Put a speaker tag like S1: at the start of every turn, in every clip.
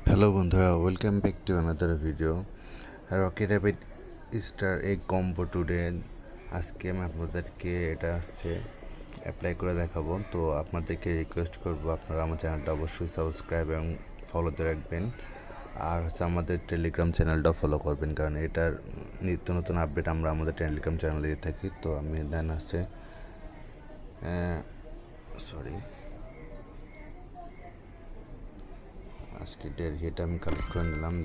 S1: Hello বন্ধুরা, welcome back to another video. Rocky rabbit star egg combo today. আজকে আমি আপনাদেরকে এটা অ্যাপ্লাই করে দেখাবো। তো আপনাদেরকে রিকোয়েস্ট করব আপনারা আমার চ্যানেলটা অবশ্যই সাবস্ক্রাইব এবং ফলোতে রাখবেন। আর আমাদের টেলিগ্রাম চ্যানেলটাও ফলো করবেন, কারণ এটার নিত্য নতুন আপডেট আমরা আমাদের টেলিগ্রাম চ্যানেলে দিয়ে থাকি। তো আমি আজকে ডেট আমি কালেক্ট করে নিলাম।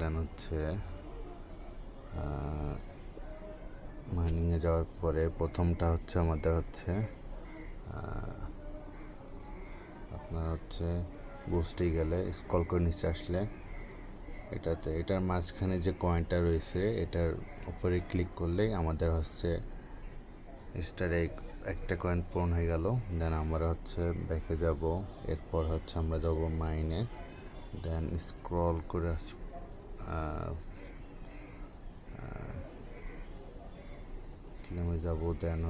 S1: মাইনিংয়ে যাওয়ার পরে প্রথমটা আমাদের আপনার বুস্টে গেলে স্ক্রল করে নিচে আসলে এটার মাঝখানে যে কয়েনটা রয়েছে এটার উপরে ক্লিক করলেই আমাদের স্টারে একটা কয়েন পূরণ হয়ে গেল। দেন আমরা ব্যাকে যাব, এরপর আমরা যাব মাইনে, দেন স্ক্রল করে নেমে যাব, দেন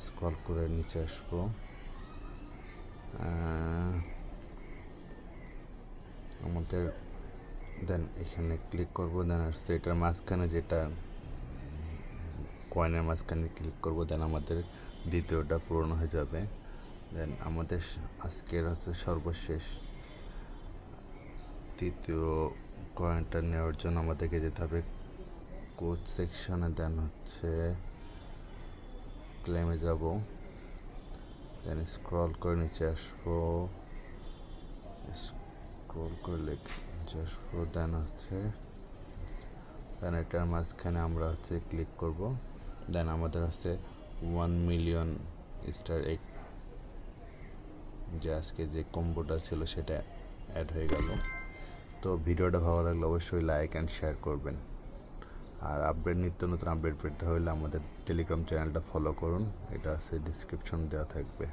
S1: স্ক্রল করে নিচে আসবো। আমাদের দেন এখানে ক্লিক করব, দেন এটার মাঝখানে যেটা কয়েনের মাঝখানে ক্লিক করব, দেন আমাদের দ্বিতীয়টা পূরণ হয়ে যাবে। দেন আমাদের আজকের সর্বশেষ তৃতীয় কয়েনটা নেওয়ার জন্য আমাদেরকে যেতে হবে কোড সেকশনে, দেন ক্লেমে যাব, দেন স্ক্রল করে নিচে আসবো, দেন এটার মাঝখানে আমরা ক্লিক করব, দেন আমাদের 1 মিলিয়ন স্টার এগ যে আজকে যে কম্বোটা ছিল সেটা অ্যাড হয়ে গেল। তো ভিডিওটা ভালো লাগলে অবশ্যই লাইক অ্যান্ড শেয়ার করবেন। আর নিত্য নতুন আপডেট পেতে হলে আমাদের টেলিগ্রাম চ্যানেলটা ফলো করুন, এটা ডিসক্রিপশন দেওয়া থাকবে।